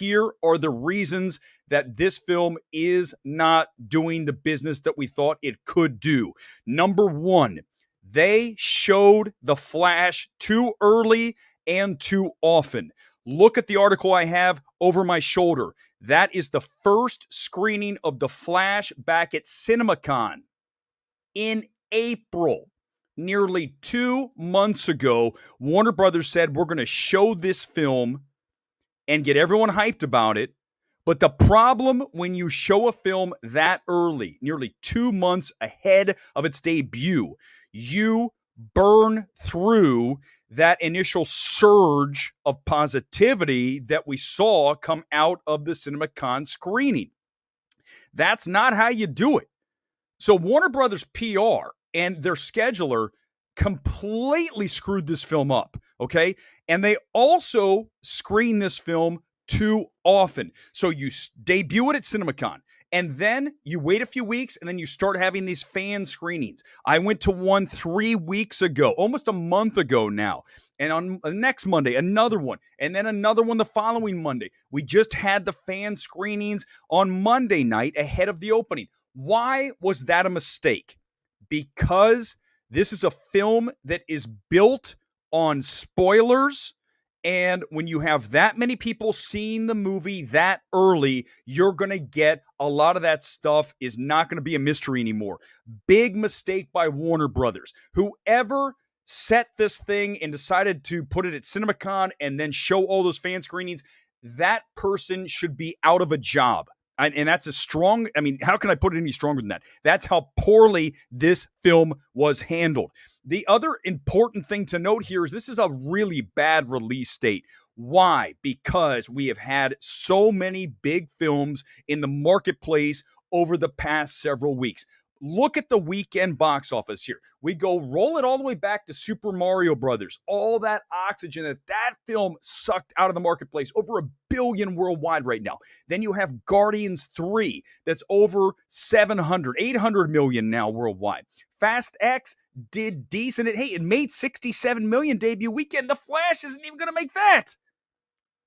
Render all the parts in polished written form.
here are the reasons that this film is not doing the business that we thought it could do. Number one, they showed The Flash too early and too often. Look at the article I have over my shoulder. That is the first screening of The Flash back at CinemaCon in April. Nearly 2 months ago, Warner Brothers said, we're going to show this film and get everyone hyped about it. But the problem when you show a film that early, nearly 2 months ahead of its debut, you burn through that initial surge of positivity that we saw come out of the CinemaCon screening. That's not how you do it. So Warner Brothers PR and their scheduler completely screwed this film up, okay? And they also screen this film too often. So you debut it at CinemaCon, and then you wait a few weeks, and then you start having these fan screenings. I went to one 3 weeks ago, almost a month ago now. And on the next Monday, another one, and then another one the following Monday. We just had the fan screenings on Monday night ahead of the opening. Why was that a mistake? Because this is a film that is built on spoilers. And when you have that many people seeing the movie that early, you're going to get a lot of that stuff is not going to be a mystery anymore. Big mistake by Warner Brothers. Whoever set this thing and decided to put it at CinemaCon and then show all those fan screenings, that person should be out of a job. And that's a strong, I mean, how can I put it any stronger than that? That's how poorly this film was handled. The other important thing to note here is this is a really bad release date. Why? Because we have had so many big films in the marketplace over the past several weeks. Look at the weekend box office here. We go roll it all the way back to Super Mario Brothers. All that oxygen that film sucked out of the marketplace, over 1 billion worldwide right now. Then you have Guardians 3, that's over 800 million now worldwide. Fast X did decent. It made 67 million debut weekend. The Flash isn't even going to make that.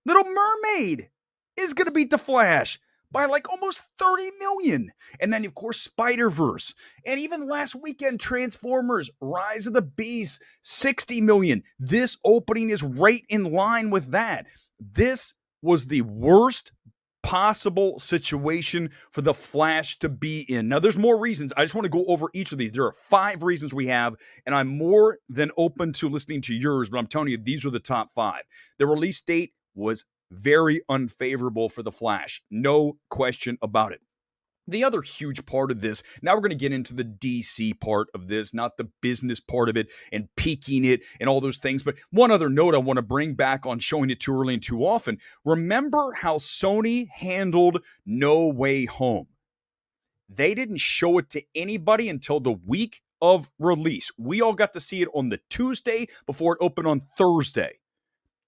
Little Mermaid is going to beat The Flash by like almost 30 million. And then, of course, Spider-Verse. And even last weekend, Transformers, Rise of the Beast, 60 million. This opening is right in line with that. This was the worst possible situation for The Flash to be in. Now, there's more reasons. I just want to go over each of these. There are 5 reasons we have, and I'm more than open to listening to yours, but I'm telling you, these are the top 5. The release date was very unfavorable for The Flash. No question about it. The other huge part of this, now we're going to get into the DC part of this, not the business part of it and peaking it and all those things. But one other note I want to bring back on showing it too early and too often. Remember how Sony handled No Way Home? They didn't show it to anybody until the week of release. We all got to see it on the Tuesday before it opened on Thursday.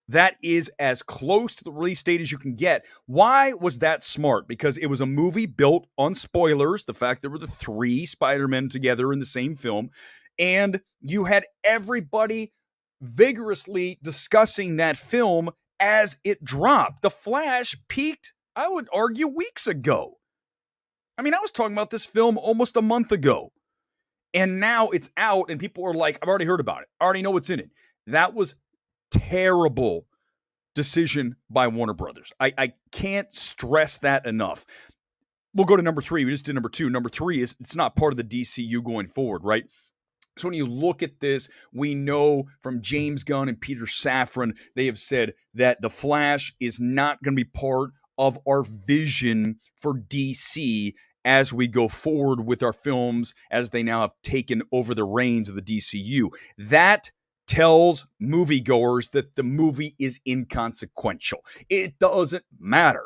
That is as close to the release date as you can get. Why was that smart? Because it was a movie built on spoilers, the fact there were the 3 Spider-Men together in the same film, and you had everybody vigorously discussing that film as it dropped. The Flash peaked, I would argue, weeks ago. I mean, I was talking about this film almost a month ago, and now it's out, and people are like, I've already heard about it. I already know what's in it. That was terrible decision by Warner Brothers. I can't stress that enough. We'll go to number 3. We just did number 2. Number 3 is it's not part of the DCU going forward, right? So when you look at this, we know from James Gunn and Peter Safran, they have said that The Flash is not going to be part of our vision for DC as we go forward with our films, as they now have taken over the reins of the DCU. That tells moviegoers that the movie is inconsequential. It doesn't matter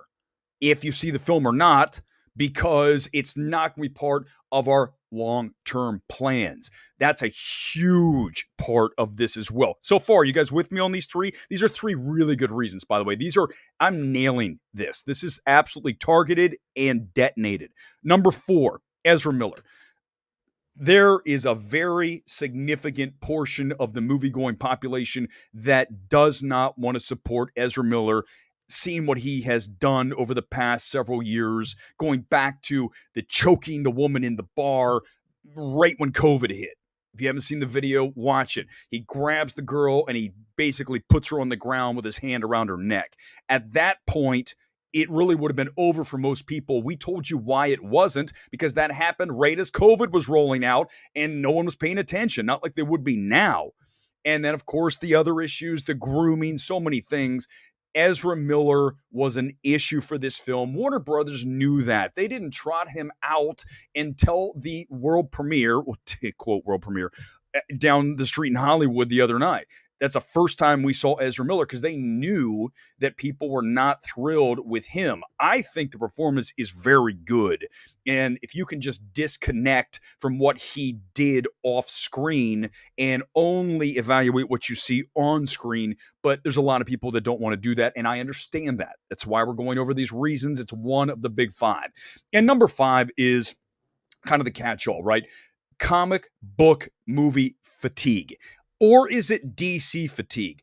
if you see the film or not, because it's not going to be part of our long-term plans. That's a huge part of this as well. So far, you guys with me on these 3? These are 3 really good reasons, by the way. I'm nailing this. This is absolutely targeted and detonated. Number 4, Ezra Miller. There is a very significant portion of the movie-going population that does not want to support Ezra Miller seen what he has done over the past several years, going back to the choking the woman in the bar right when COVID hit. If you haven't seen the video, watch it. He grabs the girl and he basically puts her on the ground with his hand around her neck. At that point, it really would have been over for most people. We told you why it wasn't, because that happened right as COVID was rolling out and no one was paying attention, not like they would be now. And then, of course, the other issues, the grooming, so many things. Ezra Miller was an issue for this film. Warner Brothers knew that. They didn't trot him out until the world premiere, quote world premiere, down the street in Hollywood the other night. That's the first time we saw Ezra Miller because they knew that people were not thrilled with him. I think the performance is very good. And if you can just disconnect from what he did off screen and only evaluate what you see on screen, but there's a lot of people that don't want to do that. And I understand that. That's why we're going over these reasons. It's one of the big five. And number five is kind of the catch-all, right? Comic book movie fatigue. Or is it DC fatigue?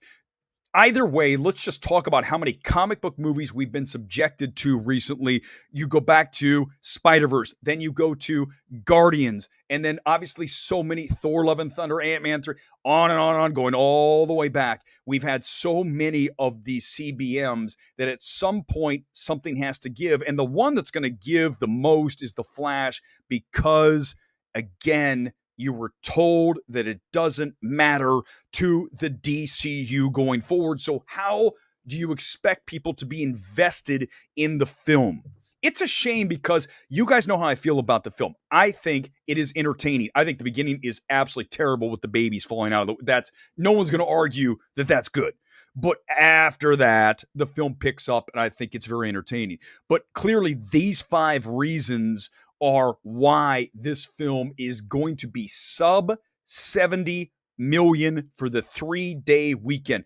Either way, let's just talk about how many comic book movies we've been subjected to recently. You go back to Spider-Verse, then you go to Guardians, and then obviously so many Thor, Love and Thunder, Ant-Man 3, on and on, going all the way back. We've had so many of these CBMs that at some point something has to give. And the one that's going to give the most is The Flash because, again, you were told that it doesn't matter to the DCU going forward. So how do you expect people to be invested in the film? It's a shame because you guys know how I feel about the film. I think it is entertaining. I think the beginning is absolutely terrible with the babies falling out of that's no one's going to argue that that's good. But after that, the film picks up and I think it's very entertaining. But clearly these five reasons are why this film is going to be sub 70 million for the 3-day weekend.